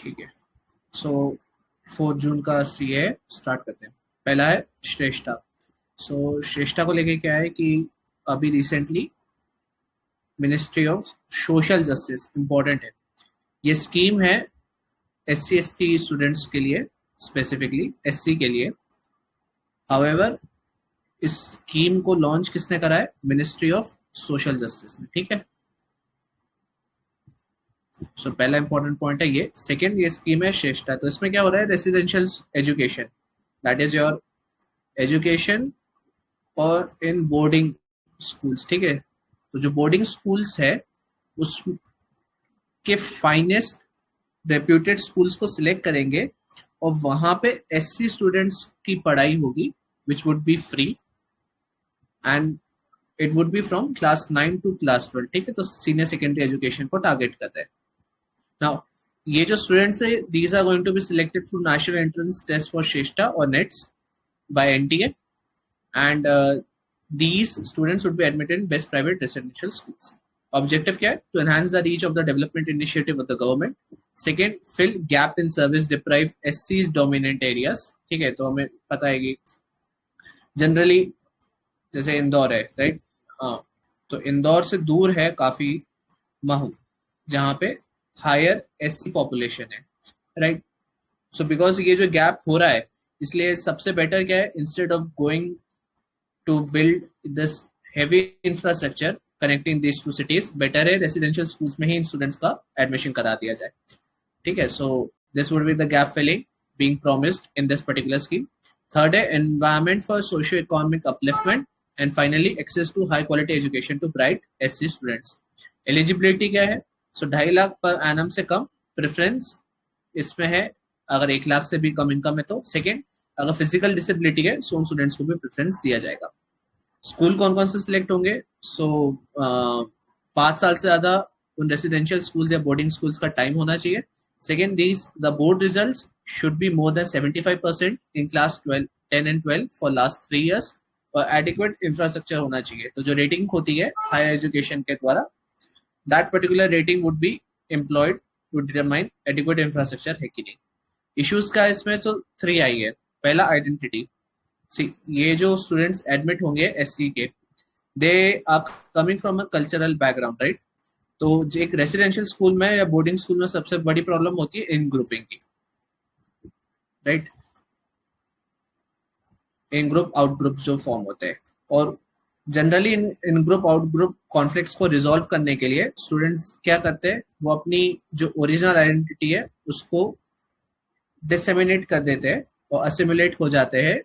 ठीक है, सो 4 जून का सीए स्टार्ट करते हैं। पहला है श्रेष्ठा। सो श्रेष्ठा को लेके क्या है कि अभी recently ministry of social justice important है, ये स्कीम है S C S T students के लिए, स्पेसिफिकली एस सी के लिए। हाउएवर इस स्कीम को लॉन्च किसने करा है? मिनिस्ट्री ऑफ सोशल जस्टिस ने। ठीक है, सो पहला इंपॉर्टेंट पॉइंट है ये। सेकंड, ये स्कीम है श्रेष्ठा। तो इसमें क्या हो रहा है? Residential education, that is your education और इन बोर्डिंग स्कूल्स। ठीक है, तो जो बोर्डिंग स्कूल्स है उसके फाइनेस्ट रेप्यूटेड स्कूल्स को सिलेक्ट करेंगे और वहां पे एससी स्टूडेंट्स की पढ़ाई होगी, which would be free and it would be from class 9 to class 12। ठीक है, तो सीनियर सेकेंडरी एजुकेशन को टारगेट कर रहे हैं। नाउ ये जो स्टूडेंट्स है, these are going to be selected through national entrance test for Shreshta और NETS by NTA and these students would be admitted in best private residential schools. Objective क्या है? To enhance the reach of the development initiative of the government. Second, fill gap in service deprived SC's dominant areas. ठीक है, तो हमें पता है कि generally जैसे इंदौर है, राइट? हाँ, तो इंदौर से दूर है काफी महू, जहाँ पे हायर एससी पॉपुलेशन है, राइट? सो बिकॉज ये जो गैप हो रहा है, इसलिए सबसे बेटर क्या है, instead of going to build this heavy infrastructure connecting these two cities, better है रेसिडेंशियल स्कूल्स में ही स्टूडेंट्स का एडमिशन करा दिया जाए। ठीक है, so this would be the gap filling being promised in this particular scheme. Third है environment for socio-economic upliftment and finally access to high quality education to bright SC students. Eligibility क्या है? So 2.5 lakh per annum से कम preference इसमें है, अगर 1 लाख से भी कम income है तो। सेकेंड, अगर फिजिकल डिसेबिलिटी है सो उन स्टूडेंट्स को भी प्रेफरेंस दिया जाएगा। स्कूल कौन कौन से सिलेक्ट होंगे? सो 5 साल से ज्यादा उन रेसिडेंशियल स्कूल्स या बोर्डिंग स्कूल्स का टाइम होना चाहिए। Second, these the board results should be more than 75% in class 12 10 and 12 for last 3 years और एडिक्वेट इंफ्रास्ट्रक्चर होना चाहिए। तो जो रेटिंग होती है हायर एजुकेशन के द्वारा, that particular rating would be employed to determine adequate infrastructure है कि नहीं। इश्यूज का इसमें तो 3 आई है। पहला, आइडेंटिटी। सी, ये जो स्टूडेंट्स एडमिट होंगे एससी के, they are coming from a cultural background, right? तो जो एक रेसिडेंशियल स्कूल में या बोर्डिंग स्कूल में सबसे बड़ी प्रॉब्लम होती है इन ग्रुपिंग की, राइट? इन ग्रुप आउट ग्रुप जो फॉर्म होते हैं, और generally in group out group conflicts को रिजॉल्व करने के लिए स्टूडेंट्स क्या करते हैं, वो अपनी जो ओरिजिनल आइडेंटिटी है उसको डिसेमिनेट कर देते हैं और असिमुलेट हो जाते हैं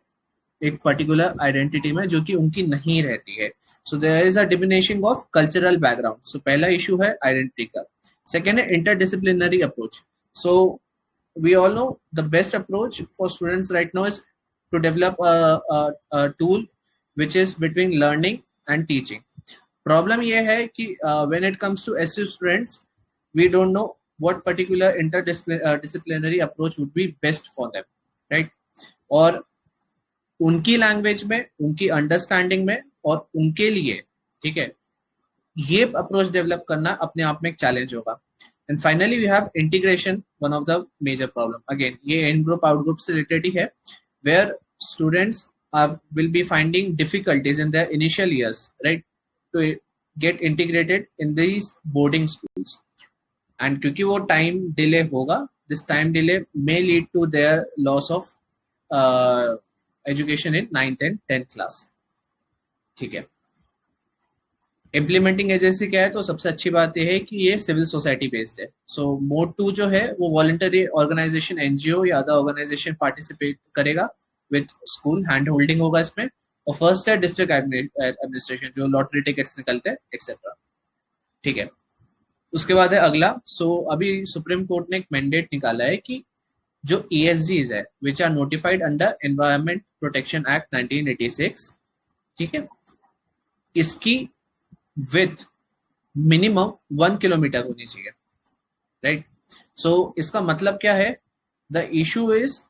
एक पर्टिकुलर आइडेंटिटी में जो कि उनकी नहीं रहती है। So there is a diminishing of cultural background. So पहला इशू है आइडेंटिटी का। सेकेंड है interdisciplinary approach. So we all know the best approach for students right now is to develop a tool which is between learning and teaching. Problem ये है कि when it comes to SU students, we don't know what particular interdisciplinary approach would be best for them, right? और उनकी language में, उनकी understanding में और उनके लिए, ठीक है, ये अप्रोच डेवलप करना अपने आप में एक चैलेंज होगा। And finally we have integration, one of the major problem. Again ये इन ग्रुप आउट ग्रुप से रिलेटेड ही है, where students will be finding difficulties in their initial years, right, to get integrated in these boarding schools. And क्योंकि वो time delay होगा, this time delay may lead to their loss of education in 9th and 10th class. ठीक है, implementing agency क्या है? तो सबसे अच्छी बात यह है कि ये सिविल सोसाइटी बेस्ड है। सो मोड 2 जो है वो वॉलंटरी ऑर्गेनाइजेशन, एनजीओ या अदर ऑर्गेनाइजेशन पार्टिसिपेट करेगा विद स्कूल, हैंड होल्डिंग होगा इसमें। और फर्स्ट है डिस्ट्रिक्ट एडमिनिस्ट्रेशन, जो लॉटरी टिकट्स निकलते हैं एक्सेट्रा। ठीक है, उसके बाद है अगला। सो अभी सुप्रीम कोर्ट ने एक मैंडेट निकाला है कि जो ESGs है, which are notified under environment protection act 1986, ठीक है, इसकी विथ मिनिमम 1 किलोमीटर होनी चाहिए, राइट? सो इसका मतलब क्या है? The issue is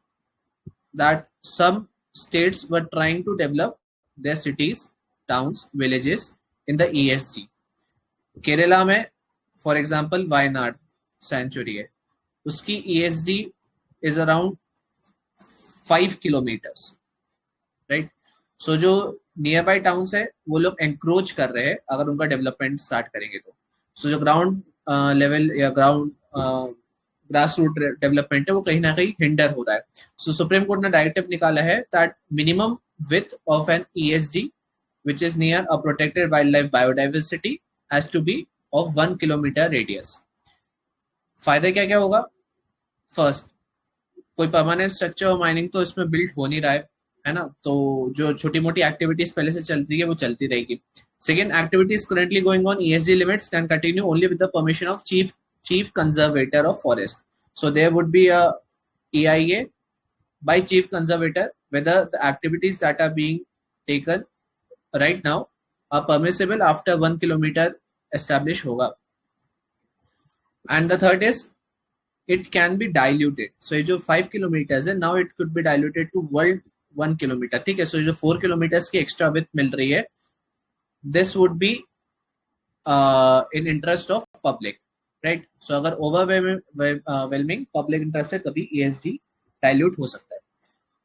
that some states were trying to develop their cities, towns, villages in the ESG. Kerala में फॉर एग्जाम्पल वायनाड सेंचुरी है, उसकी ESD is around 5 kilometres, right. So जो नियर बाई टाउन्स है वो लोग एंक्रोच कर रहे हैं अगर उनका डेवलपमेंट स्टार्ट करेंगे तो। सो जो ग्राउंड लेवल या ग्राउंड ग्रास रूट डेवलपमेंट है वो कहीं ना कहीं हिंडर हो रहा है। सो सुप्रीम कोर्ट ने डायरेक्टिव निकाला है that minimum width of an ESD which is near a protected wildlife biodiversity has to be of 1 kilometer radius। फायदा क्या क्या होगा? फर्स्ट, कोई परमानेंट स्ट्रक्चर और माइनिंग तो इसमें बिल्ड हो नहीं रहा है ना, तो जो छोटी मोटी एक्टिविटीज पहले से चल रही है वो चलती रहेगी। Second, activities currently going on ESD limits can continue only with the permission of chief conservator of forest. So there would be a EIA by chief conservator whether the activities that are being taken right now are permissible after 1 kilometer established होगा। And the third is it can be diluted। So ये जो 5 kilometers है now it could be diluted to 1 kilometer, ठीक है। So जो 4 kilometers की extra width मिल रही है this would be in interest of public, right। So अगर overwhelming public interest है तभी ESD dilute हो सकता है,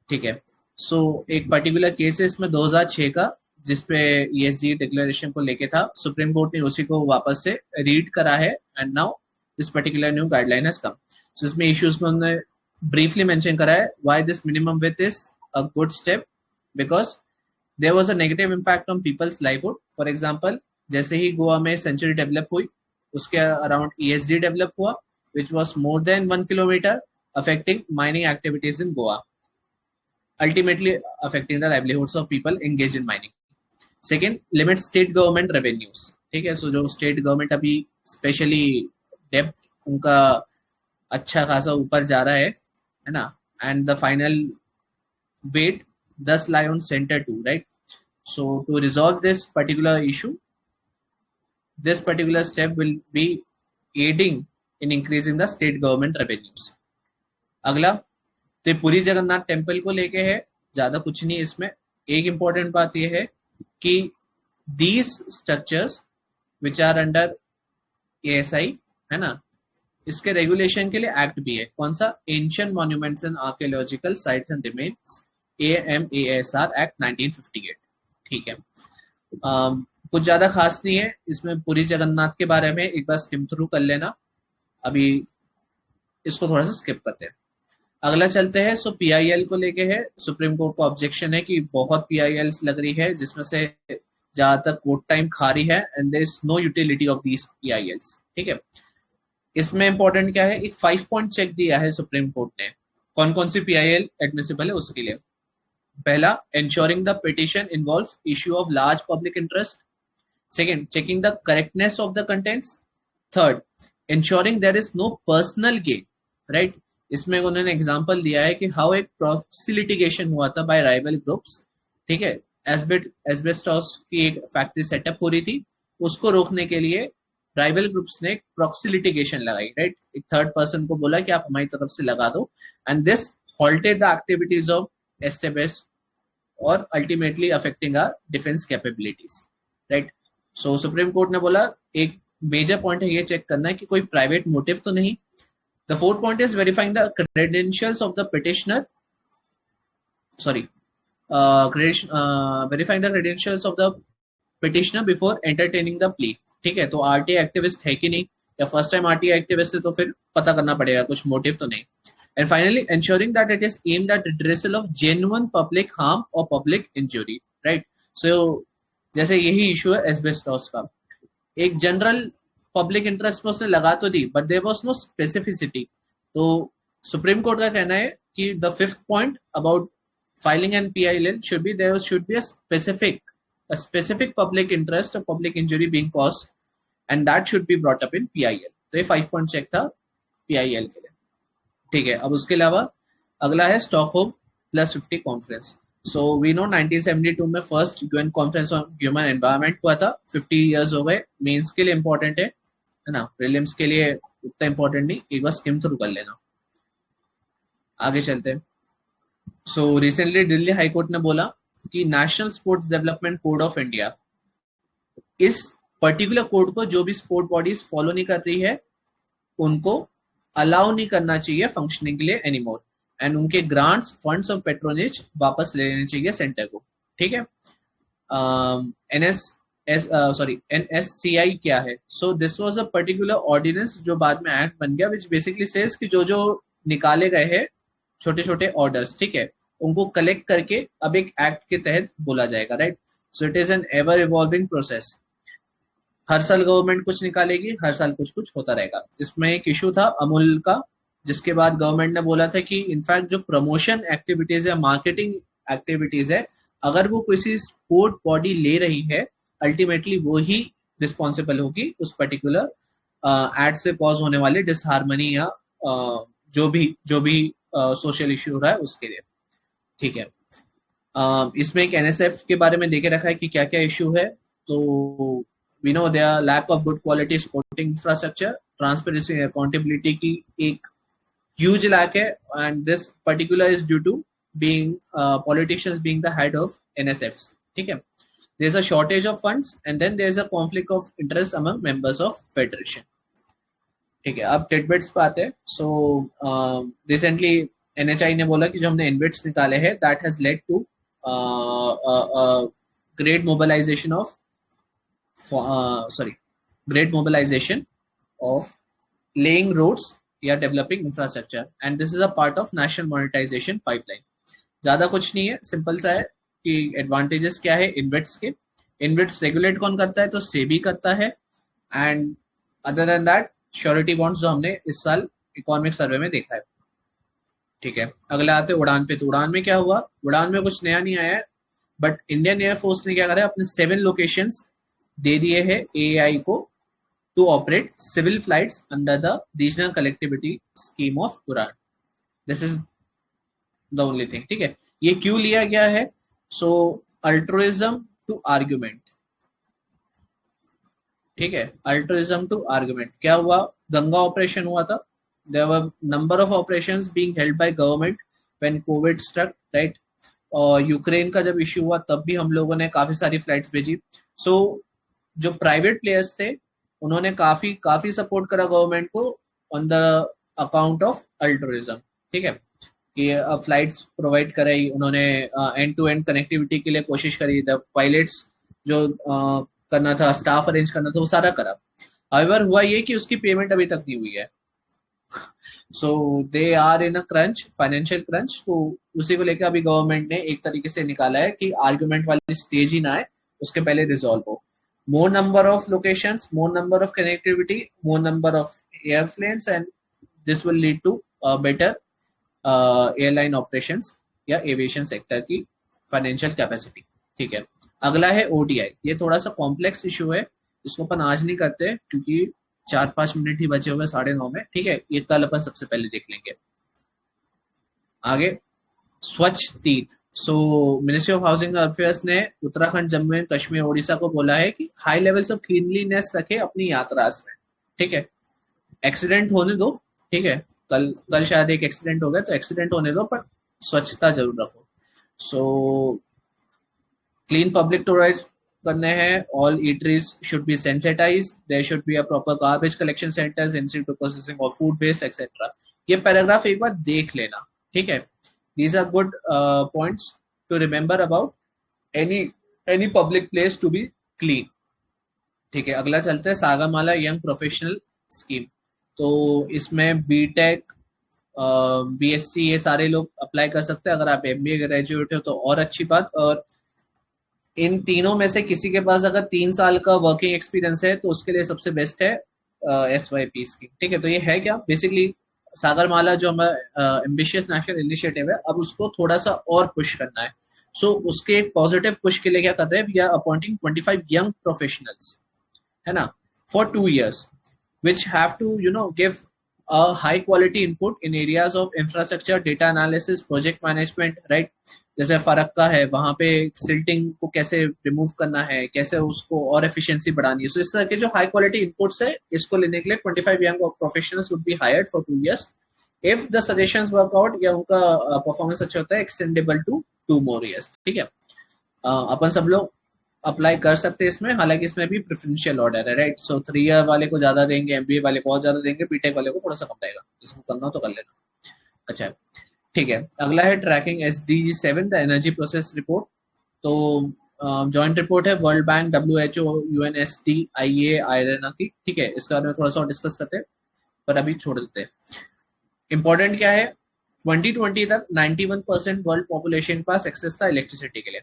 ठीक है। सो एक पर्टिकुलर केस है इसमें 2006 का जिसपे ESD डिक्लेरेशन को लेके था, सुप्रीम कोर्ट ने उसी को वापस से रीड करा है and now this particular new guideline has come. So इसमें इश्यूज में उन्होंने ब्रीफली मेंशन करा है why this minimum width is a good step, because there was a negative impact on people's livelihood. For example, जैसे ही गोवा में century develop हुई उसके अराउंड ESD डेवलप हुआ which was more than 1 kilometre, affecting mining activities in Goa, ultimately affecting the livelihoods of people engaged in mining। Second, limit state government revenues, ठीक है। सो जो state government अभी स्पेशली डेब्ट उनका अच्छा खासा ऊपर जा रहा है ना, and the final wait 10 lie on center too, right। So to resolve this particular issue, this particular step will be aiding in increasing the state government revenues। अगला, तो पूरी जगन्नाथ टेम्पल को लेके है, ज्यादा कुछ नहीं इसमें। एक इंपॉर्टेंट बात यह है कि these structures which are under ASI है ना, इसके रेगुलेशन के लिए एक्ट भी है। कौन सा? Ancient monuments and archaeological sites and remains AMASR act 1958, ठीक है। कुछ ज्यादा खास नहीं है इसमें, पूरी जगन्नाथ के बारे में एक बार स्किम थ्रू कर लेना, अभी इसको थोड़ा सा स्किप करते हैं। अगला चलते हैं। सो PIL को लेके है, सुप्रीम कोर्ट को ऑब्जेक्शन है कि बहुत PILs लग रही है जिसमें से ज्यादातर कोर्ट टाइम खा रही है and there is no utility of these PILs, ठीक है। इसमें इंपॉर्टेंट क्या है, एक 5 पॉइंट चेक दिया है सुप्रीम कोर्ट ने कौन कौन सी PIL एडमिसिबल है उसके लिए। पहला, ensuring the petition involves issue of large public interest। Second, checking the correctness of the contents। Third, ensuring there is no personal gain, right। इसमें उन्होंने एग्जांपल दिया है कि हाउ एक प्रॉक्सी लिटिगेशन हुआ था बाय राइवल ग्रुप्स, ठीक है। एस्बेस्टॉस की एक फैक्ट्री सेटअप हो रही थी, उसको रोकने के लिए राइवल ग्रुप्स ने प्रॉक्सी लिटिगेशन लगाई, राइट। एक थर्ड पर्सन को बोला कि आप हमारी तरफ से लगा दो, and this halted the activities of STBS और ultimately affecting our defence capabilities, right. So supreme court ने बोला एक मेजर पॉइंट है ये चेक करना है कि कोई प्राइवेट मोटिव तो नहीं। The fourth point is verifying the credentials of the petitioner. Sorry, verifying the credentials of the petitioner before entertaining the plea, ठीक है। तो RTI एक्टिविस्ट है कि नहीं, या फर्स्ट टाइम RTI एक्टिविस्ट है तो फिर पता करना पड़ेगा कुछ मोटिव तो नहीं। And finally, ensuring that it is aimed at redressal of genuine public harm or public injury, right। So जैसे यही इशू है एस्बेस्टॉस का, एक जनरल पब्लिक इंटरेस्ट में उसने लगा तो दी but there was no specificity. तो सुप्रीम कोर्ट का कहना है कि the fifth point about filing an PIL should be there should be a specific public interest or public injury being caused and that should be brought up in PIL। तो ये 5 point check था PIL के लिए, ठीक है। अब उसके अलावा अगला है Stockholm +50 conference. So we know 1972 में first UN conference on human environment हुआ था, 50 इयर्स हो गए। मेंस के लिए इंपॉर्टेंट है ना, प्रीलिम्स के लिए उतना इंपॉर्टेंट नहीं, एक बार स्किम थ्रू कर लेना। आगे चलते हैं। सो रिसेंटली दिल्ली हाईकोर्ट ने बोला कि national sports development code of India, इस पर्टिकुलर कोड को जो भी स्पोर्ट बॉडीज फॉलो नहीं कर रही है उनको अलाउ नहीं करना चाहिए फंक्शनिंग के लिए एनीमोर, एंड उनके ग्रांट्स फंड्स और पेट्रोनेज वापस ले लेने चाहिए सेंटर को, ठीक है। NSCI क्या है? So this was a particular ordinance जो बाद में एक्ट बन गया, विच बेसिकली सेज कि जो जो निकाले गए हैं छोटे छोटे ऑर्डर्स, ठीक है, उनको कलेक्ट करके अब एक एक्ट के तहत बोला जाएगा, right. So it is an ever evolving process. हर साल गवर्नमेंट कुछ निकालेगी, हर साल कुछ कुछ होता रहेगा। इसमें एक इशू था अमूल का, जिसके बाद गवर्नमेंट ने बोला था कि इनफैक्ट जो प्रमोशन एक्टिविटीज है, मार्केटिंग एक्टिविटीज है, अगर वो किसी स्पोर्ट बॉडी ले रही है, अल्टीमेटली वो ही रिस्पॉन्सिबल होगी उस पर्टिकुलर एड से कॉज होने वाले डिसहार्मनी या जो भी सोशल इश्यू हो रहा है उसके लिए, ठीक है। इसमें एक एनएसएफ के बारे में देखे रखा है कि क्या क्या इश्यू है। तो we know there lack of good quality sporting infrastructure, transparency accountability की एक ह्यूज लैक है, and this particular is due to being politicians being the head of NSF, ठीक है। There is a shortage of funds and then there is a conflict of interest among members of federation, ठीक है। अब titbits पे आते हैं। So recently NHI ने बोला कि जो हमने इनविट्स निकाले हैं that has led to great mobilization of great mobilization of laying roads या developing infrastructure, and this is a part of national monetization pipeline। ज्यादा कुछ नहीं है, सिंपल सा है कि एडवांटेजेस क्या है इनविट्स के। इनविट्स रेगुलेट कौन करता है? तो सेबी करता है, and other than that surety bonds जो हमने इस साल इकोनॉमिक सर्वे में देखा है, ठीक है। अगले आते उड़ान पे। तो उड़ान में क्या हुआ? उड़ान में कुछ नया नहीं आया है, बट इंडियन एयरफोर्स ने क्या करा है, अपने 7 लोकेशंस दे दिए हैं एआई को to operate civil flights under the regional connectivity scheme of UDAN. This is the only thing, ठीक है। ये क्यों लिया गया है? सो अल्ट्रुइज्म टू आर्ग्यूमेंट, ठीक है, अल्ट्रुइज्म टू आर्ग्यूमेंट। क्या हुआ? गंगा ऑपरेशन हुआ था, there were number of operations being held by government when covid struck, right. और यूक्रेन का जब इश्यू हुआ तब भी हम लोगों ने काफी सारी फ्लाइट्स भेजी। सो जो प्राइवेट प्लेयर्स थे उन्होंने काफी काफी सपोर्ट करा गवर्नमेंट को on the account of altruism, ठीक है, कि फ्लाइट्स प्रोवाइड कराई उन्होंने, एंड टू एंड कनेक्टिविटी के लिए कोशिश करी, द पायलट्स जो करना था, स्टाफ अरेंज करना था, वो सारा करा। हाउएवर हुआ ये कि उसकी पेमेंट अभी तक नहीं हुई है। So they are in a crunch, financial crunch. तो उसी को लेकर अभी गवर्नमेंट ने एक तरीके से निकाला है कि आर्ग्यूमेंट वाली स्टेज ही ना आए, उसके पहले रिजॉल्व हो। More number of locations, more number of connectivity, more number of airplanes, and this will lead to better airline operations या एविएशन सेक्टर की फाइनेंशियल कैपेसिटी, ठीक है। अगला है ओडीआई। ये थोड़ा सा कॉम्प्लेक्स इशू है, इसको अपन आज नहीं करते क्योंकि 4-5 मिनट ही बचे हुए 9:30 में, ठीक है। ये कल अपन सबसे पहले देख लेंगे। आगे स्वच्छ तीर्थ। सो मिनिस्ट्री ऑफ हाउसिंग अफेयर्स ने उत्तराखंड, जम्मू एंड कश्मीर, ओडिशा को बोला है कि हाई लेवल्स ऑफ क्लीनलीनेस रखे अपनी यात्रास में, ठीक है। एक्सीडेंट होने दो, ठीक है, कल कल शायद एक एक्सीडेंट हो गया, तो एक्सीडेंट होने दो पर स्वच्छता जरूर रखो। सो क्लीन पब्लिक टॉयलेट्स करने हैं, all eateries should be sensitised, there should be a proper garbage collection centres, institute processing of food waste etcetera. ये पैराग्राफ एक बार देख लेना, ठीक है। These are good points to remember about any public place to be clean, ठीक है। अगला चलते हैं सागरमाला यंग प्रोफेशनल स्कीम। तो इसमें बीटेक, बीएससी, ये सारे लोग अप्लाई कर सकते हैं। अगर आप एमबीए ग्रेजुएट हो तो और अच्छी बात। और इन तीनों में से किसी के पास अगर 3 साल का वर्किंग एक्सपीरियंस है तो उसके लिए सबसे बेस्ट है SYP स्कीम, ठीक है। तो ये है क्या? बेसिकली सागरमाला जो हमारा एम्बिशियस नेशनल इनिशिएटिव है, अब उसको थोड़ा सा और पुश करना है। सो उसके एक पॉजिटिव पुश के लिए क्या कर रहे हैं? We are appointing 25 young professionals, है ना, for 2 years, which have to give a high quality input in areas of infrastructure, data analysis, project management, right। जैसे फरक्का है, वहां पे सिल्टिंग को कैसे रिमूव करना है, कैसे उसको और एफिशिएंसी बढ़ानी है। सो इस तरह के जो हाई क्वालिटी इनपुट्स है, इसको लेने के लिए 25 young professionals would be hired for 2 years। If the suggestions work out या उनका परफॉर्मेंस अच्छा होता है, एक्सटेंडेबल टू 2 more years, ठीक है। अपन सब लोग अप्लाई कर सकते हैं इसमें, हालांकि इसमें भी प्रेफरेंशियल ऑर्डर है, राइट। सो 3 ईयर वाले को ज्यादा देंगे, एमबीए वाले को बहुत ज्यादा देंगे, बीटेक वाले को थोड़ा सा कम देगा, इसको करना हो तो कर लेना। अच्छा, ठीक है। अगला है tracking SDG 7, the energy process report. तो जॉइंट रिपोर्ट है world bank, WHO, UNST, IA, IRENA की, ठीक है। इसके बारे में थोड़ा सा और डिस्कस करते हैं, पर अभी छोड़ देते हैं। इंपॉर्टेंट क्या है, 2020 तक 91% वर्ल्ड पॉपुलेशन के पास एक्सेस था इलेक्ट्रिसिटी के लिए।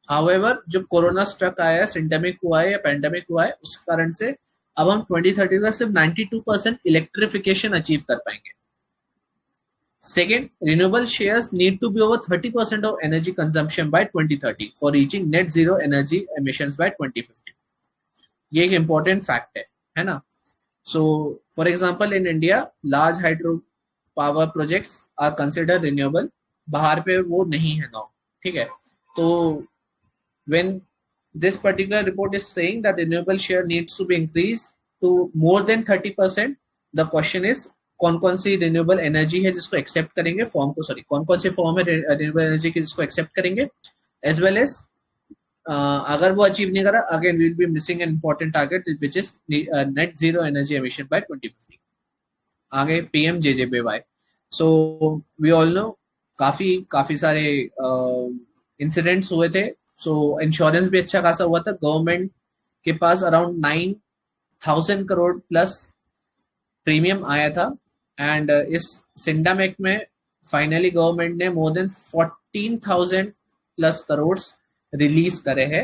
हाउएवर जो कोरोना स्ट्रक आया है, सिंडेमिक हुआ है या पेंडेमिक हुआ है, उस कारण से अब हम 2030 तक सिर्फ 92% इलेक्ट्रिफिकेशन अचीव कर पाएंगे। Second, renewable shares need to be over 30% of energy consumption by 2030 for reaching net zero energy emissions by 2050. ये एक important fact है ना? So, for example, in India, large hydro power projects are considered renewable. बाहर पे वो नहीं है now, ठीक है? तो when this particular report is saying that renewable share needs to be increased to more than 30%, the question is कौन कौन सी रिन्यूएबल एनर्जी है जिसको एक्सेप्ट करेंगे फॉर्म को, सॉरी कौन कौन सी फॉर्म है रिन्यूएबल एनर्जी की जिसको एक्सेप्ट करेंगे, एज वेल एज अगर वो अचीव नहीं करा, again will be missing an important target which is net zero energy emission by 2050। आगे PMJJBY। So we all know काफी काफी सारे इंसिडेंट्स हुए थे। सो इंश्योरेंस भी अच्छा खासा हुआ था, गवर्नमेंट के पास अराउंड 9,000 करोड़ प्लस प्रीमियम आया था। एंड इस सिंडामेक में फाइनली गवर्नमेंट ने more than 14,000 plus crore release करे हैं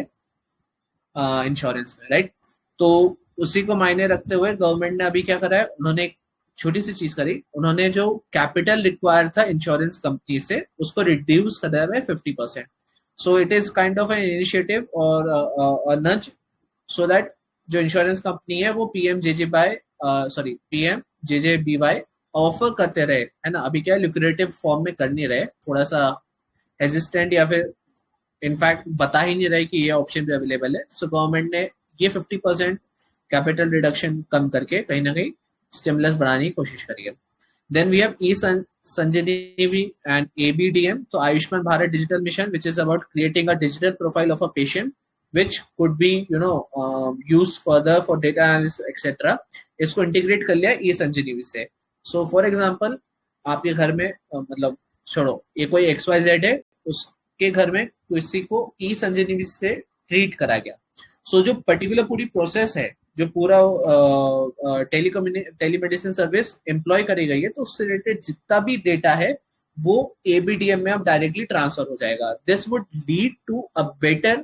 इंश्योरेंस में, राइट। तो उसी को मायने रखते हुए गवर्नमेंट ने अभी क्या करा है, उन्होंने एक छोटी सी चीज करी, उन्होंने जो कैपिटल रिक्वायर था इंश्योरेंस कंपनी से उसको रिड्यूस कर दिया है 50%। सो it is kind of an initiative और नज सो दैट जो इंश्योरेंस कंपनी है वो PMJJBY ऑफर करते रहे, है ना। अभी क्या लिक्विडेटिव फॉर्म में कर नहीं रहे, थोड़ा सा हेजिस्टेंट या फिर इनफैक्ट बता ही नहीं रहे कि ये ऑप्शन भी अवेलेबल है। सो गवर्नमेंट ने ये 50% कैपिटल रिडक्शन कम करके कहीं ना कहीं स्टिमुलस बढ़ाने की कोशिश करी है। Then we have Sanjeevani and ABDM, तो Ayushman Bharat digital mission which is about creating a digital profile of a patient which could be used further for data analysis etc. इसको इंटीग्रेट कर लिया संजीवनी से। सो फॉर एग्जांपल आपके घर में मतलब छोड़ो ये कोई XYZ है, उसके घर में किसी को संजीवनी से ट्रीट करा गया। सो जो पर्टिकुलर पूरी प्रोसेस है, जो पूरा टेलीमेडिसिन सर्विस एम्प्लॉय करी गई है, तो उससे रिलेटेड जितना भी डेटा है वो ABDM में अब डायरेक्टली ट्रांसफर हो जाएगा। This would lead to a better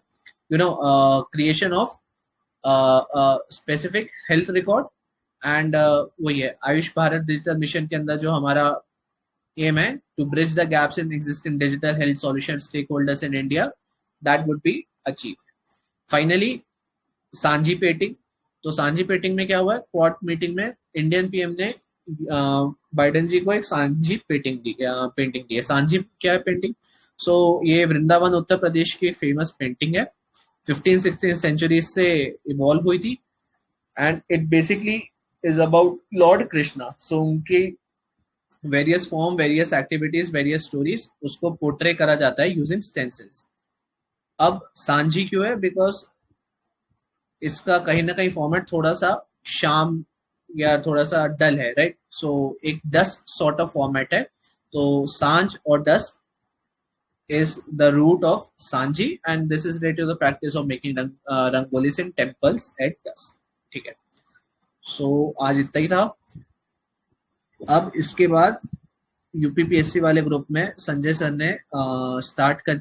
creation of specific health record and वही है आयुष भारत डिजिटल मिशन के अंदर जो हमारा एम है to bridge the gaps in existing digital health solution stake holders in India, that would be achieve. Finally Sanjhi painting, तो Sanjhi painting में क्या हुआ है, क्वाड मीटिंग में इंडियन PM ने बाइडेन जी को एक सांझी पेंटिंग दी है। सांझी क्या है पेंटिंग, सो ये वृंदावन उत्तर प्रदेश की फेमस पेंटिंग है, 15-16 सेंचुरी से इवॉल्व हुई थी and it basically is about Lord Krishna. So उनकी various form, various activities, various stories उसको पोर्ट्रे करा जाता है यूजिंग स्टेंसिल्स। अब सांझी क्यों है, बिकॉज इसका कहीं ना कहीं फॉर्मेट थोड़ा सा शाम या थोड़ा सा डल है, राइट। सो एक डस्क सॉर्ट ऑफ फॉर्मेट है, तो सांझ और dusk is the root of Sanji and this is related to the practice of making rangolis in temples at dusk, ठीक है। सो आज इतना ही था। अब इसके बाद UPPSC वाले ग्रुप में संजय सर ने स्टार्ट कर